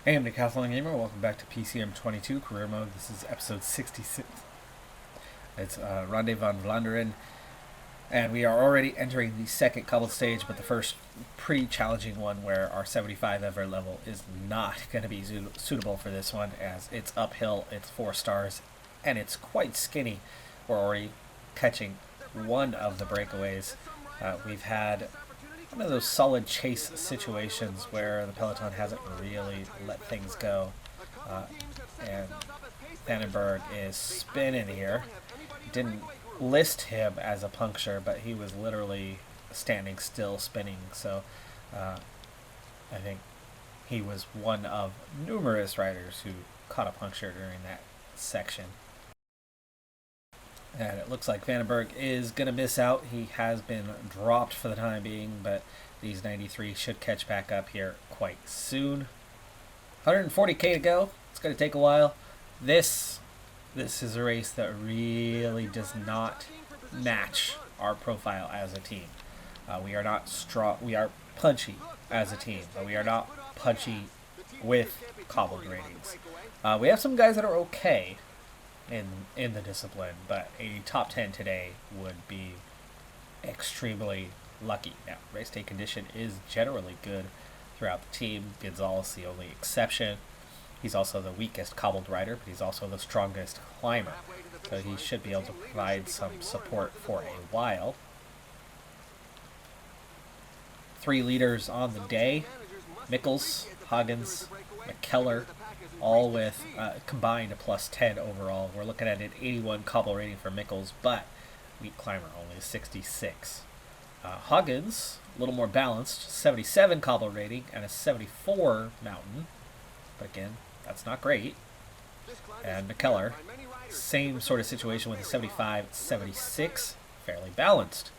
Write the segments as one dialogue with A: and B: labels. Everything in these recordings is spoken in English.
A: Hey, I'm Decathlon Gamer. Welcome back to PCM22 Career Mode. This is episode 66. It's Ronde van Vlaanderen, and we are already entering the second cobbled stage, but the first pretty challenging one where our 75 ever level is not going to be suitable for this one, as it's uphill, it's 4 stars, and it's quite skinny. We're already catching one of the breakaways. We've had one of those solid chase situations where the Peloton hasn't really let things go. And Vandenberg is spinning here. Didn't list him as a puncture, but he was literally standing still spinning. So I think he was one of numerous riders who caught a puncture during that section. And it looks like Vandenberg is going to miss out. He has been dropped for the time being, but these 93 should catch back up here quite soon. 140k to go. It's going to take a while. This is a race that really does not match our profile as a team. We are not strong. We are punchy as a team, but we are not punchy with cobbled ratings. We have some guys that are okay in the discipline, but a top 10 today would be extremely lucky. Now, race day condition is generally good throughout the team. Gonzalez the only exception. He's also the weakest cobbled rider, but he's also the strongest climber, so he should be able to provide some support for a while. 3 leaders on the day: Mikkels, Huggins, McKellar, all with combined a plus 10 overall. We're looking at an 81 cobble rating for Mikkels, but weak climber only 66. Huggins, a little more balanced, 77 cobble rating and a 74 mountain, but again, that's not great. And McKellar, same sort of situation with a 75, 76, fairly balanced.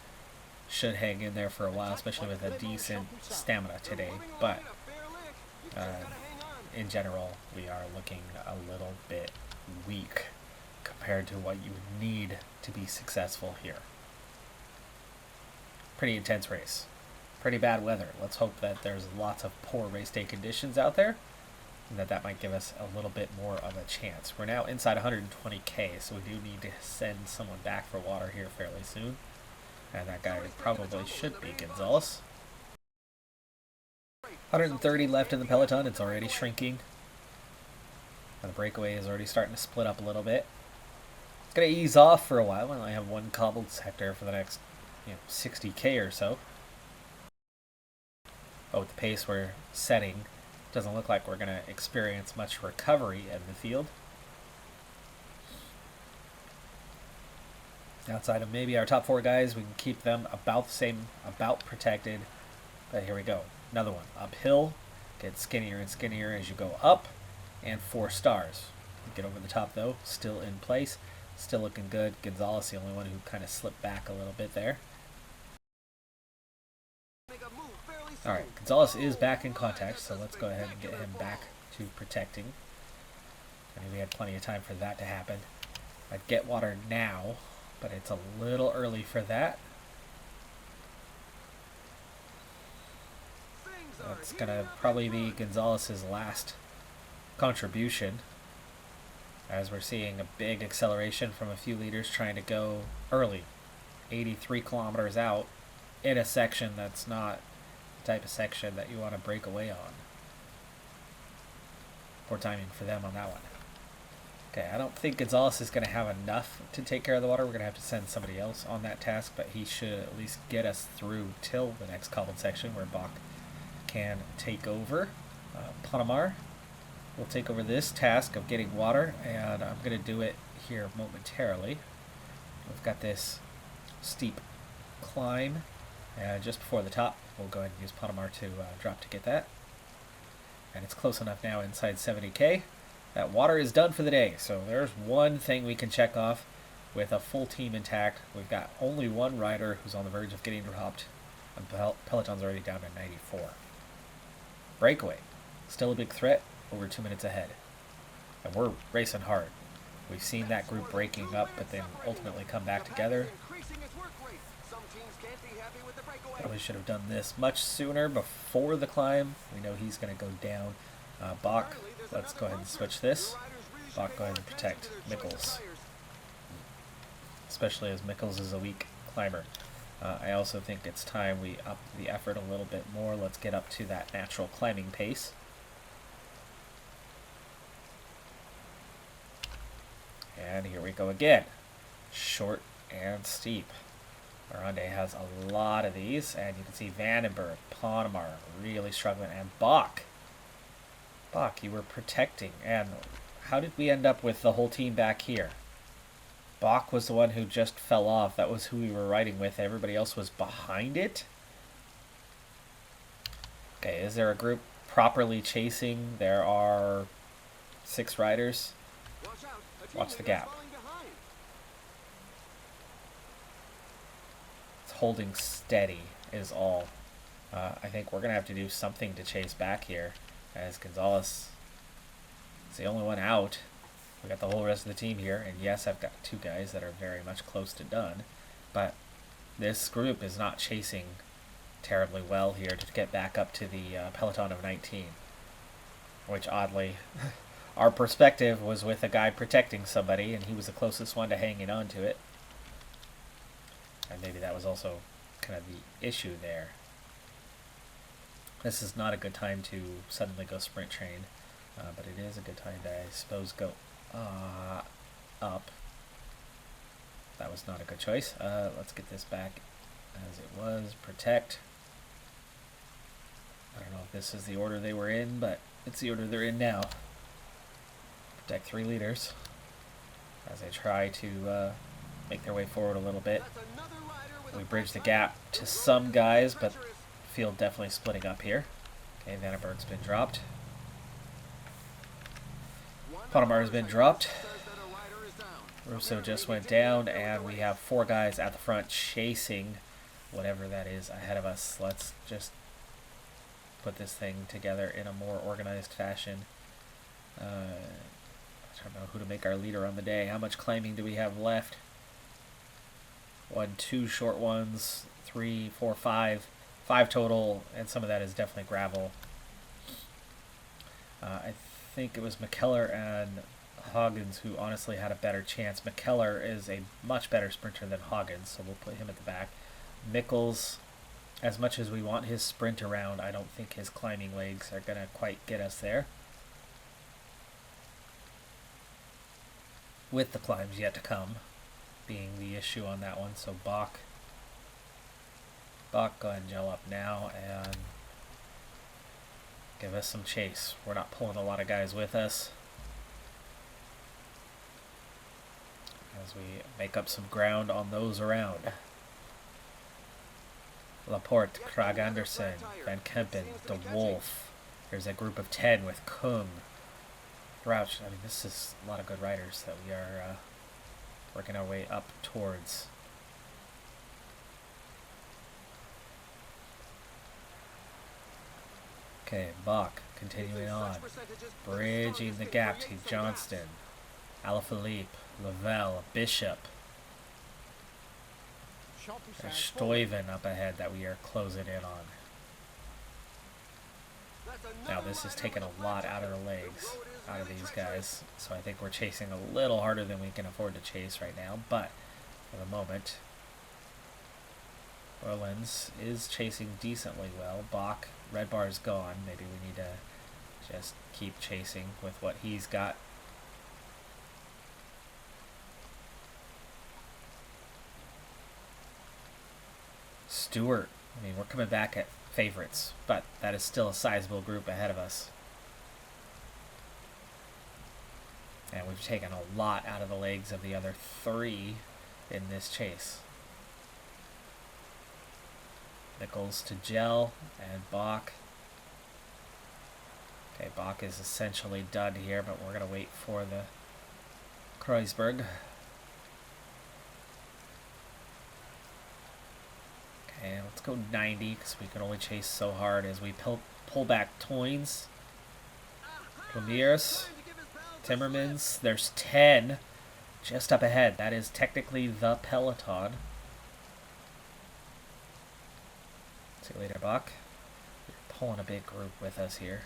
A: Should hang in there for a while, especially with a decent stamina today, but in general, we are looking a little bit weak compared to what you would need to be successful here. Pretty intense race. Pretty bad weather. Let's hope that there's lots of poor race day conditions out there, and that might give us a little bit more of a chance. We're now inside 120k, so we do need to send someone back for water here fairly soon. And that guy probably should be Gonzalez. 130 left in the Peloton. It's already shrinking. And the breakaway is already starting to split up a little bit. It's going to ease off for a while. We only have one cobbled sector for the next 60k or so. But with the pace we're setting, it doesn't look like we're going to experience much recovery in the field. Outside of maybe our top 4 guys, we can keep them about the same, about protected. But here we go. Another one. Uphill. Gets skinnier and skinnier as you go up. And 4 stars. Get over the top though. Still in place. Still looking good. Gonzalez the only one who kind of slipped back a little bit there. Alright, Gonzalez is back in contact, so let's go ahead and get him back to protecting. I mean, we had plenty of time for that to happen. I'd get water now, but it's a little early for that. That's going to probably be Gonzalez's last contribution, as we're seeing a big acceleration from a few leaders trying to go early. 83 kilometers out in a section that's not the type of section that you want to break away on. Poor timing for them on that one. Okay, I don't think Gonzalez is going to have enough to take care of the water. We're going to have to send somebody else on that task, but he should at least get us through till the next cobbled section where Bach can take over. Panamar will take over this task of getting water, and I'm going to do it here momentarily. We've got this steep climb, and just before the top, we'll go ahead and use Panamar to drop to get that. And it's close enough now inside 70k. That water is done for the day, so there's one thing we can check off with a full team intact. We've got only one rider who's on the verge of getting dropped, and Peloton's already down to 94. Breakaway, still a big threat, over 2 minutes ahead. And we're racing hard. We've seen that group breaking up, but then ultimately come back together. Probably should have done this much sooner before the climb. We know he's going to go down Bach, let's go ahead and switch this. Bach, go ahead and protect Mikkels. Especially as Mikkels is a weak climber. I also think it's time we up the effort a little bit more. Let's get up to that natural climbing pace. And here we go again. Short and steep. Ronde has a lot of these, and you can see Vandenberg, Ponemar really struggling, and Bach. Bach, you were protecting, and how did we end up with the whole team back here? Bach was the one who just fell off. That was who we were riding with. Everybody else was behind it. Okay, is there a group properly chasing? There are 6 riders. Watch the gap. It's holding steady is all. I think we're going to have to do something to chase back here, as Gonzalez is the only one out. We got the whole rest of the team here, and yes, I've got 2 guys that are very much close to done, but this group is not chasing terribly well here to get back up to the Peloton of 19, which oddly, our perspective was with a guy protecting somebody, and he was the closest one to hanging on to it, and maybe that was also kind of the issue there. This is not a good time to suddenly go sprint train, but it is a good time to, I suppose, go up. That was not a good choice. Let's get this back as it was. Protect. I don't know if this is the order they were in, but it's the order they're in now. Protect 3 leaders as they try to make their way forward a little bit. We bridge the gap to some guys, but field definitely splitting up here. Okay, Vandenberg's been dropped. Ponemar has been dropped. Russo just went down, and we have 4 guys at the front chasing whatever that is ahead of us. Let's just put this thing together in a more organized fashion. I don't know who to make our leader on the day. How much climbing do we have left? 1, 2 short ones, 3, 4, 5. 5 total, and some of that is definitely gravel. I think it was McKellar and Hoggins who honestly had a better chance. McKellar is a much better sprinter than Hoggins, so we'll put him at the back. Mikkels, as much as we want his sprint around, I don't think his climbing legs are going to quite get us there. With the climbs yet to come being the issue on that one, so Bach, go ahead and gel up now and give us some chase. We're not pulling a lot of guys with us as we make up some ground on those around. Laporte, Krag Andersen, Van Kempen, De Wolf. There's a group of 10 with Kung, Rauch. I mean, this is a lot of good riders that we are working our way up towards. Okay, Bach continuing on, bridging the gap to Johnston, Alaphilippe, Lavelle, Bishop. There's Stuyven up ahead that we are closing in on. Now this is taking a lot out of the legs, out of these guys, so I think we're chasing a little harder than we can afford to chase right now, but for the moment, Orleans is chasing decently well. Bach, red bar is gone. Maybe we need to just keep chasing with what he's got. Stewart, I mean, we're coming back at favorites, but that is still a sizable group ahead of us. And we've taken a lot out of the legs of the other 3 in this chase. Nichols to Gel and Bach. Okay, Bach is essentially done here, but we're going to wait for the Kreuzberg. Okay, let's go 90 because we can only chase so hard as we pull back Toynes, Plemiers, Timmermans. There's 10 just up ahead. That is technically the Peloton. See you later, Bach. You're pulling a big group with us here.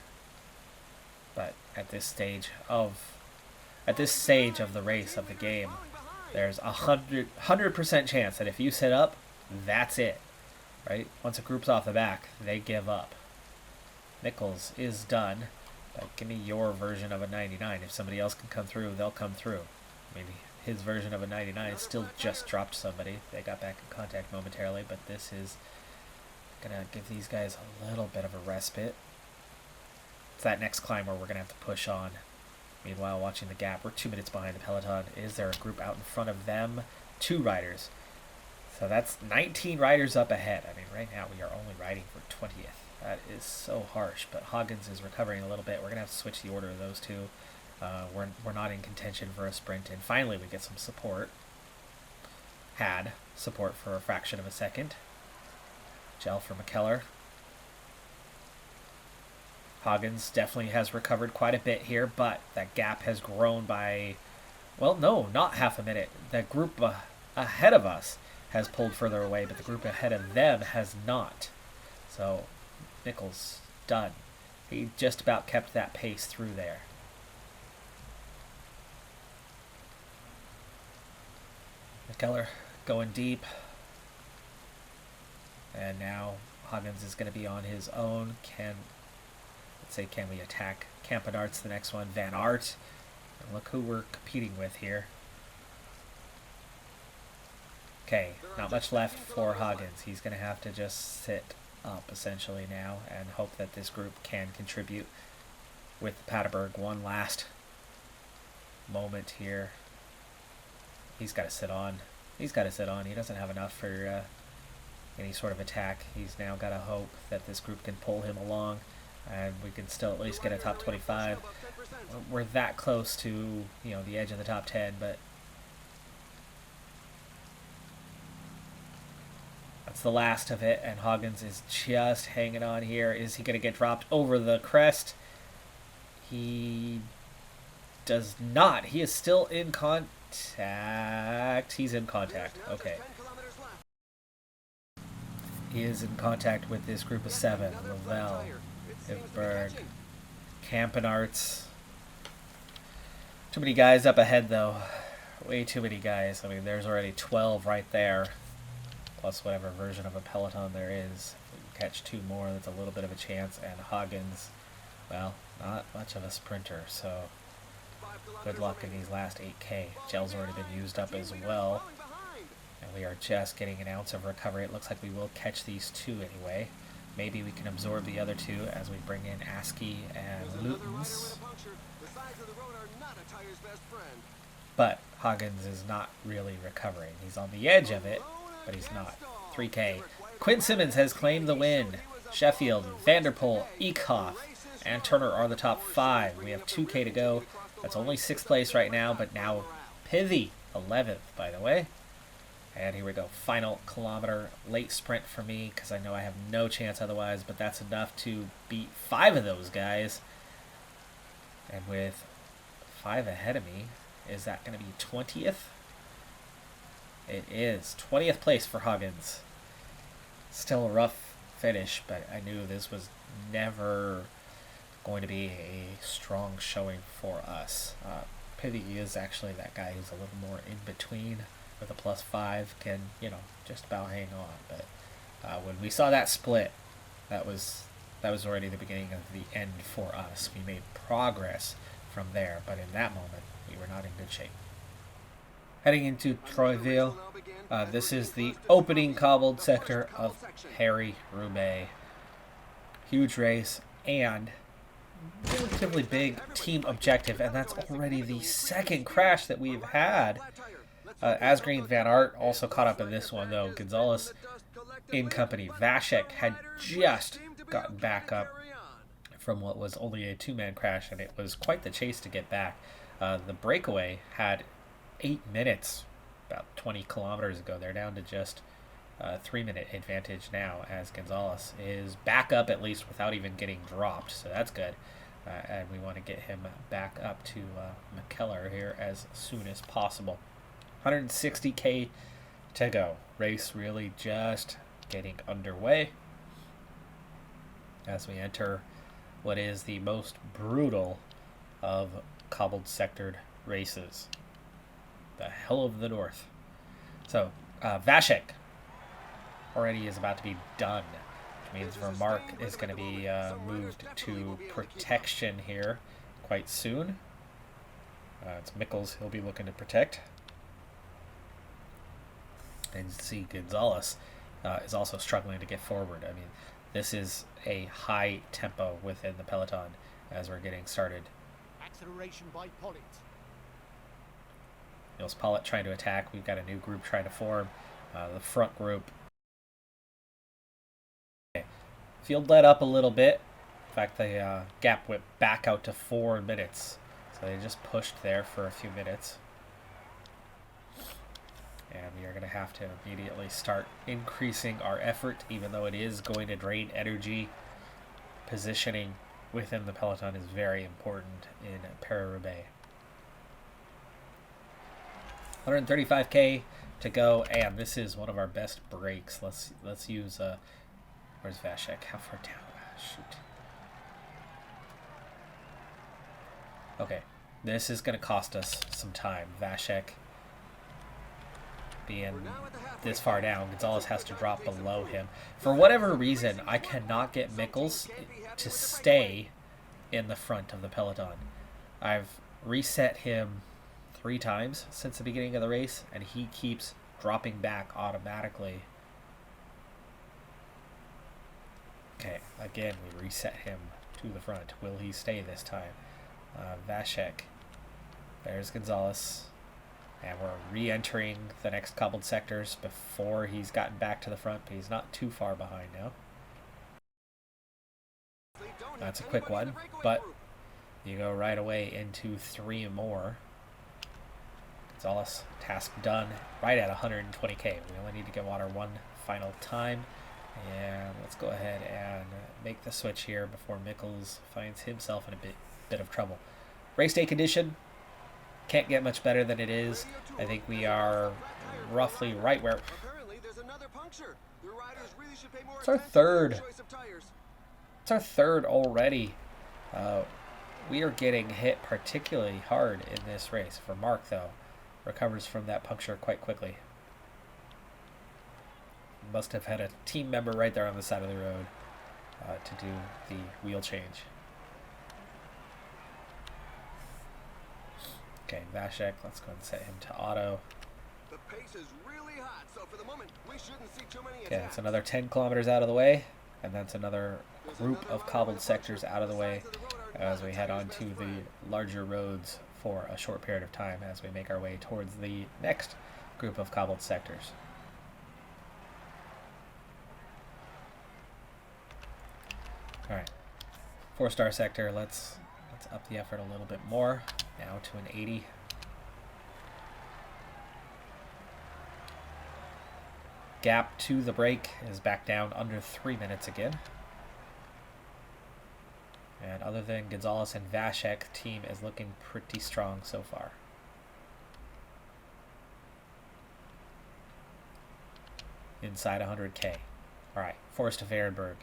A: But at this stage of the race of the game, there's 100% chance that if you sit up, that's it, right? Once a group's off the back, they give up. Nichols is done. But give me your version of a 99. If somebody else can come through, they'll come through. Maybe his version of a 99 still just dropped somebody. They got back in contact momentarily, but this is gonna give these guys a little bit of a respite. It's that next climb where we're gonna have to push on. Meanwhile, watching the gap, we're 2 minutes behind the Peloton. Is there a group out in front of them? 2 riders. So that's 19 riders up ahead. I mean, right now we are only riding for 20th. That is so harsh, but Hoggins is recovering a little bit. We're going to have to switch the order of those two. We're not in contention for a sprint, and finally we get some support. Had support for a fraction of a second. Gel for McKellar. Hoggins definitely has recovered quite a bit here, but that gap has grown by, well, no, not half a minute. The group ahead of us has pulled further away, but the group ahead of them has not. So Nichols done. He just about kept that pace through there. McKellar going deep. And now Hoggins is going to be on his own. Can we attack Campenart's the next one? Van Aert. And look who we're competing with here. Okay, not much left for Hoggins. He's going to have to just sit up essentially now and hope that this group can contribute with Paterberg. One last moment here. He's got to sit on. He doesn't have enough for any sort of attack. He's now got to hope that this group can pull him along and we can still at least get a top 25. We're that close to, the edge of the top 10, but that's the last of it, and Hoggins is just hanging on here. Is he going to get dropped over the crest? He does not. He is still in contact. He's in contact. Okay. He is in contact with this group of 7. Lavelle, Ivberg, Campenarts. Too many guys up ahead, though. Way too many guys. I mean, there's already 12 right there. Plus whatever version of a Peloton there is. If we can catch 2 more, that's a little bit of a chance. And Hoggins, well, not much of a sprinter, so good luck in these last 8K. Gel's already been used up as well. And we are just getting an ounce of recovery. It looks like we will catch these 2 anyway. Maybe we can absorb the other 2 as we bring in Askey and Lutens. But Hoggins is not really recovering. He's on the edge of it, but he's not. 3K. Quinn Simmons has claimed the win. Sheffield, Vanderpool, Eekhoff, and Turner are the top 5. We have 2K to go. That's only 6th place right now, but now Pithy, 11th, by the way. And here we go. Final kilometer. Late sprint for me, because I know I have no chance otherwise, but that's enough to beat 5 of those guys. And with 5 ahead of me, is that going to be 20th? It is. 20th place for Hoggins. Still a rough finish, but I knew this was never going to be a strong showing for us. Pithy is actually that guy who's a little more in between with a +5, can, just about hang on. But when we saw that split, that was already the beginning of the end for us. We made progress from there, but in that moment, we were not in good shape. Heading into Troyville, this is the opening cobbled sector of Paris-Roubaix. Huge race and relatively big team objective, and that's already the 2nd crash that we've had. Asgreen Van Aert also caught up in this one, though. Gonzalez in company. Vashek had just gotten back up from what was only a 2-man crash, and it was quite the chase to get back. The breakaway had 8 minutes, about 20 kilometers ago. They're down to just a 3-minute advantage now, as Gonzalez is back up at least without even getting dropped, so that's good. And we want to get him back up to McKellar here as soon as possible. 160K to go. Race really just getting underway as we enter what is the most brutal of cobbled sectored races. The hell of the north. So, Vashek already is about to be done, which means Vermark is going to be moved to protection here quite soon. It's Mikkels he'll be looking to protect. And you see Gonzalez is also struggling to get forward. I mean, this is a high tempo within the peloton as we're getting started.
B: Acceleration by Pollitt.
A: Niels Pollitt trying to attack. We've got a new group trying to form. The front group. Okay. Field let up a little bit. In fact, the gap went back out to 4 minutes. So they just pushed there for a few minutes. And we are going to have to immediately start increasing our effort, even though it is going to drain energy. Positioning within the peloton is very important in Paris-Roubaix. 135k to go, and this is one of our best breaks. Let's use where's Vashek? How far down? Shoot. Okay, this is going to cost us some time. Vashek being this far down, Gonzalez has to drop below him. For whatever reason, I cannot get Mikkels to stay in the front of the peloton. I've reset him 3 times since the beginning of the race, and he keeps dropping back automatically. Okay, again, we reset him to the front. Will he stay this time? Vashek. There's Gonzalez. And we're re-entering the next cobbled sectors before he's gotten back to the front, but he's not too far behind now. That's a quick one, but you go right away into 3 more. Gonzalez, task done, right at 120k. We only need to get water one final time. And let's go ahead and make the switch here before Mikkels finds himself in a bit of trouble. Race day condition. Can't get much better than it is. I think we are roughly right where... It's our third. It's our third already. We are getting hit particularly hard in this race. For Mark, though, recovers from that puncture quite quickly. Must have had a team member right there on the side of the road to do the wheel change. Okay, Vashek, let's go ahead and set him to auto.
C: The pace is really hot, so for the moment we shouldn't see too many
A: okay, that's another 10 kilometers out of the way, and that's another group of cobbled sectors out of the way as we head on to the larger roads for a short period of time as we make our way towards the next group of cobbled sectors. Alright, 4-star sector, let's up the effort a little bit more, now to an 80. Gap to the break is back down under 3 minutes again. And other than Gonzalez and Vashek, team is looking pretty strong so far. Inside 100k. Alright, Forest of Ehrenberg.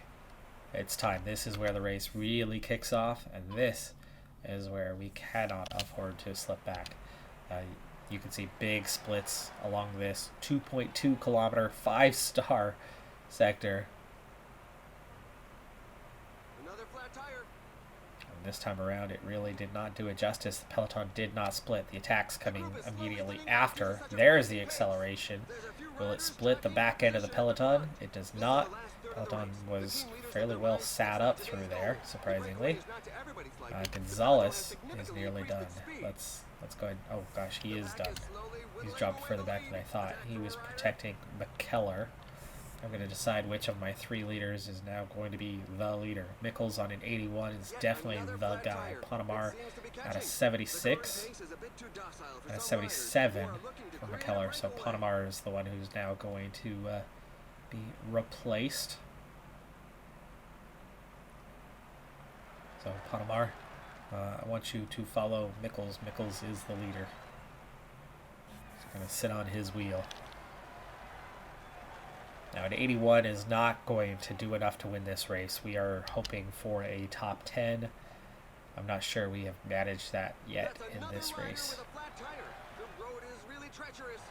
A: It's time. This is where the race really kicks off, and this is where we cannot afford to slip back. You can see big splits along this 2.2 kilometer 5-star sector.
C: Another flat tire.
A: And this time around, it really did not do it justice. The peloton did not split. The attack's coming immediately after. There's the acceleration. Will it split the back end of the peloton? It does not. Peloton was fairly well sat up through there, surprisingly. Gonzalez is nearly done. Let's go ahead. Oh gosh, he is done. He's dropped further back than I thought. He was protecting McKellar. I'm going to decide which of my 3 leaders is now going to be the leader. Mikkels on an 81 is definitely the guy. Ponemar at a 76 and a 77 for McKellar. So Ponemar is the one who's now going to be replaced. So Ponemar, I want you to follow Mikkels. Mikkels is the leader. So I'm going to sit on his wheel. Now, an 81 is not going to do enough to win this race. We are hoping for a top 10. I'm not sure we have managed that yet
C: That's
A: in
C: another
A: this
C: rider
A: race.
C: with a flat tire. The road is really treacherous.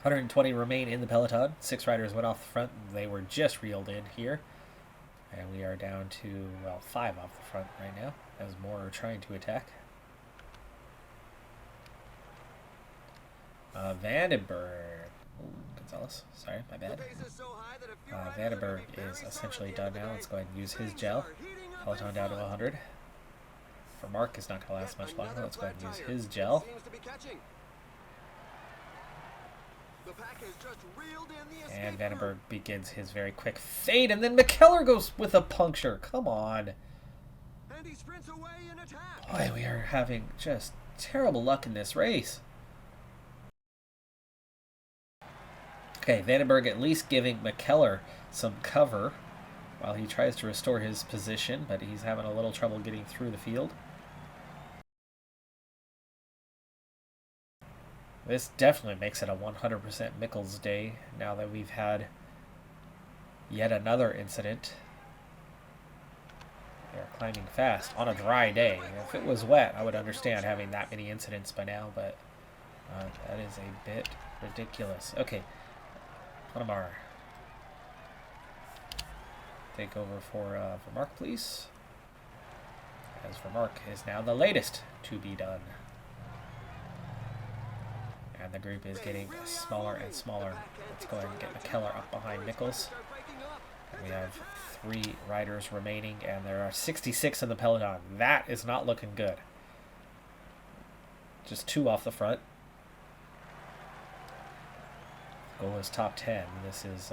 A: 120 remain in the peloton. 6 riders went off the front. They were just reeled in here. And we are down to, well, 5 off the front right now, as more are trying to attack. Vandenberg. Ooh, Gonzalez. Sorry, my bad.
C: The pace is so high that a few riders are gonna
A: Vandenberg
C: be very
A: is
C: sorry
A: essentially
C: at the end
A: done
C: of the
A: now.
C: day.
A: Let's go ahead and use his
C: Things
A: gel.
C: are heating up
A: Peloton
C: in
A: down to
C: front.
A: 100. For Mark, it's not going to last
C: Yet
A: much longer.
C: another
A: Let's go ahead and
C: flat
A: use
C: tire.
A: his gel.
C: Seems to be catching. The pack has just reeled in the
A: And
C: escape
A: Vandenberg
C: group.
A: begins his very quick fade, and then McKellar goes with a puncture. Come on.
C: And he sprints away in attack.
A: Boy, we are having just terrible luck in this race. Okay, Vandenberg at least giving McKellar some cover while he tries to restore his position, but he's having a little trouble getting through the field. This definitely makes it a 100% Mikkels day now that we've had yet another incident. They're climbing fast on a dry day. If it was wet, I would understand having that many incidents by now, but that is a bit ridiculous. Okay, Lamar. Take over for Mark, please. As Mark is now the latest to be done. And the group is getting smaller and smaller. Let's go ahead and get McKellar up behind Mikkels. And we have 3 riders remaining, and there are 66 in the peloton. That is not looking good. Just 2 off the front. Goal is top 10. This is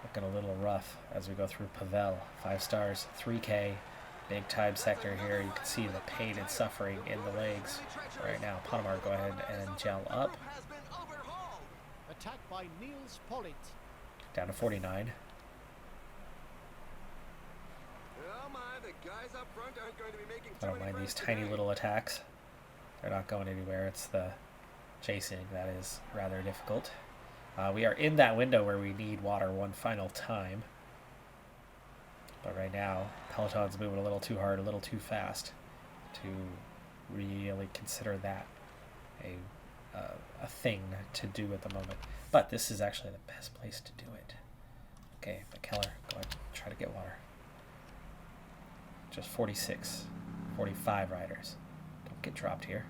A: looking a little rough as we go through Pavel. 5 stars, 3K. Big time sector here. You can see the pain and suffering in the legs right now. Ponemar, go ahead and gel up.
B: Attack by Niels Pollitt.
A: Down to 49.
C: Oh my, the guys up front aren't going to be making
A: I
C: too
A: don't
C: many
A: mind these
C: friends
A: tiny
C: today.
A: little attacks. They're not going anywhere. It's the chasing that is rather difficult. We are in that window where we need water one final time. But right now, Peloton's moving a little too hard, a little too fast to really consider that a thing to do at the moment. But this is actually the best place to do it. Okay, McKellar, go ahead and try to get water. Just 46, 45 riders. Don't get dropped here.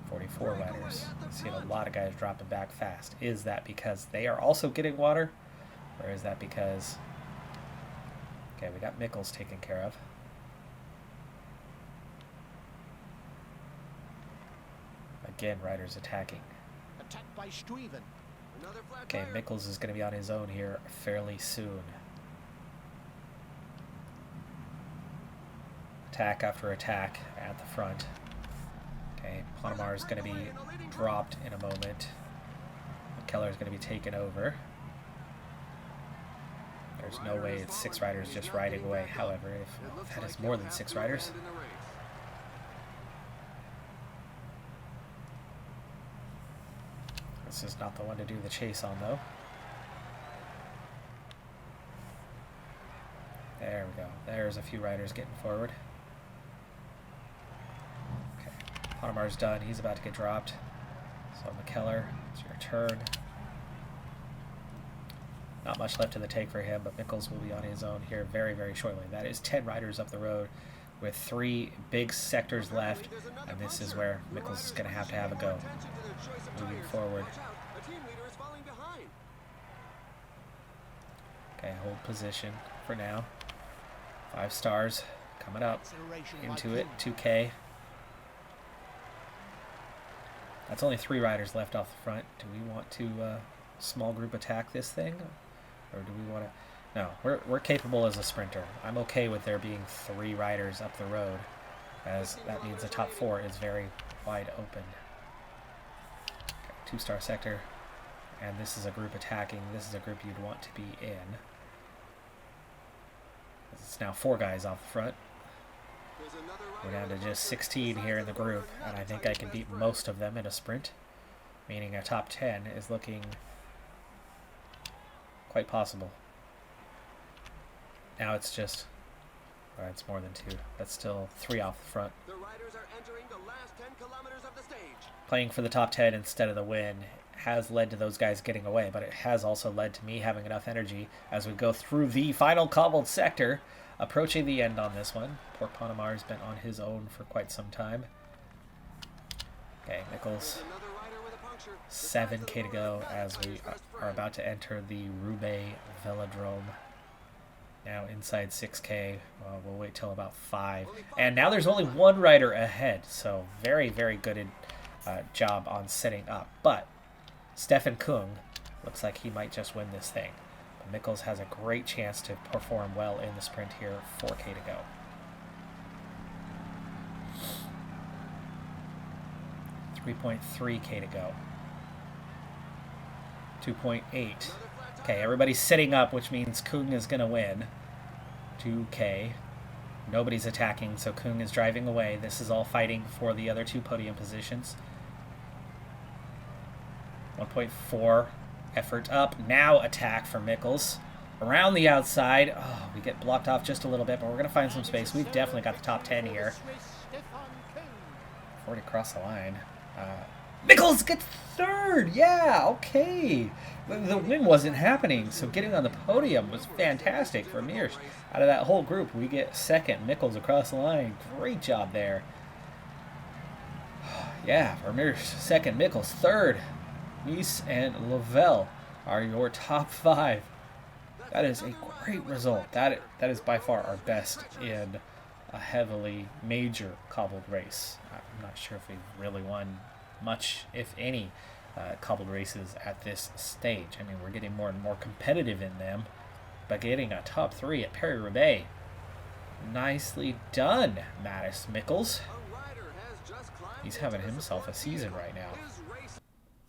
A: 44 riders. Seeing a lot of guys dropping back fast. Is that because they are also getting water? Or is that because... Okay, we got Mikkels taken care of. Again, riders attacking.
B: Attack by Stuyven.
C: Another flat
A: Okay,
C: tire.
A: Mikkels is going to be on his own here fairly soon. Attack after attack at the front. Okay, Ponemar is going to be dropped in a moment. McKellar is going to be taken over. There's no way it's 6 riders just riding away. However, if that is more than 6 riders, this is not the one to do the chase on, though. There we go. There's a few riders getting forward. Okay, Ponemar's done. He's about to get dropped. So McKellar, it's your turn. Not much left in the tank for him, but Mikkels will be on his own here very, very shortly. That is 10 riders up the road with 3 big sectors left, and this is where Mikkels is going to have a go moving forward. Okay, hold position for now. 5 stars coming up into it, 2K. That's only 3 riders left off the front. Do we want to small group attack this thing? Or do we want to... No, we're capable as a sprinter. I'm okay with there being 3 riders up the road, as that means the top 4 is very wide open. Okay, 2-star sector, and this is a group attacking. This is a group you'd want to be in. It's now 4 guys off the front. We're down to just 16 here in the group, and I think I can beat most of them in a sprint, meaning a top 10 is looking Quite possible. Now it's just... All right, it's more than 2. That's still 3 off the front.
C: The riders are entering the last 10 kilometers of the stage.
A: Playing for the top 10 instead of the win has led to those guys getting away, but it has also led to me having enough energy as we go through the final cobbled sector, approaching the end on this one. Poor Panamar's been on his own for quite some time. Okay, Nichols, 7K to go as we are about to enter the Roubaix Velodrome. Now inside 6K, we'll wait till about 5. And now there's only 1 rider ahead, so very, very good job on setting up. But Stefan Kung looks like he might just win this thing. But Nichols has a great chance to perform well in the sprint here. 4K to go. $3.3K to go. 2.8. Okay, everybody's sitting up, which means Kung is going to win. 2K. Nobody's attacking, so Kung is driving away. This is all fighting for the other 2 podium positions. 1.4. Effort up. Now attack for Mikkels. Around the outside. Oh, we get blocked off just a little bit, but we're going to find some space. We've definitely got the top 10 here. 40 across the line. Nichols gets 3rd! Yeah, okay. The win wasn't happening, so getting on the podium was fantastic for Mears. Out of that whole group, we get 2nd. Nichols across the line. Great job there. Yeah, Vermeer's 2nd. Nichols 3rd. Nice and Lavelle are your top 5. That is a great result. That is by far our best in a heavily major cobbled race. I'm not sure if we've really won much, if any, cobbled races at this stage. I mean, we're getting more and more competitive in them, but getting a top 3 at Paris-Roubaix. Nicely done, Mattis Mikkels. He's having himself a season right now.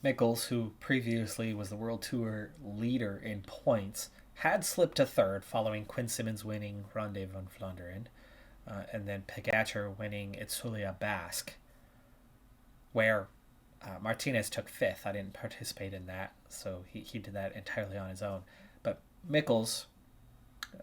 A: Mikkels, who previously was the World Tour leader in points, had slipped to 3rd following Quinn Simmons winning Ronde van Vlaanderen, and then Pogacar winning Itzulia Basque, where Martinez took 5th. I didn't participate in that, so he did that entirely on his own. But Mikkels,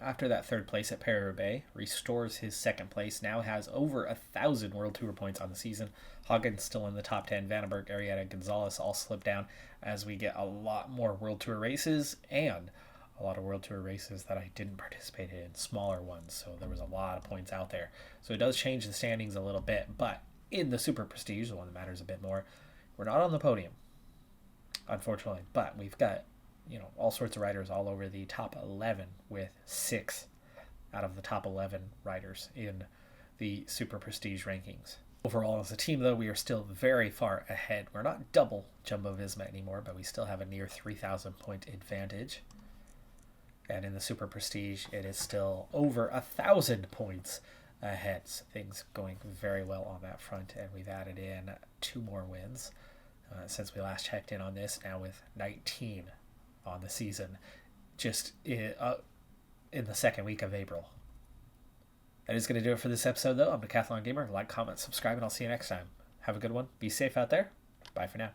A: after that 3rd place at Paris-Roubaix, restores his 2nd place, now has over 1,000 World Tour points on the season. Hagen's still in the top 10. Vandenberg, Arrieta, Gonzalez all slip down as we get a lot more World Tour races and a lot of World Tour races that I didn't participate in, smaller ones, so there was a lot of points out there. So it does change the standings a little bit, but in the Super Prestige, the one that matters a bit more, we're not on the podium, unfortunately, but we've got, you know, all sorts of riders all over the top 11 with 6 out of the top 11 riders in the Super Prestige rankings. Overall, as a team, though, we are still very far ahead. We're not double Jumbo-Visma anymore, but we still have a near 3,000 point advantage. And in the Super Prestige, it is still over 1,000 points ahead. So things going very well on that front, and we've added in 2 more wins since we last checked in on this, now with 19 on the season, just in the 2nd week of April. That is going to do it for this episode, though. I'm Decathlon Gamer. Like, comment, subscribe, and I'll see you next time. Have a good one. Be safe out there. Bye for now.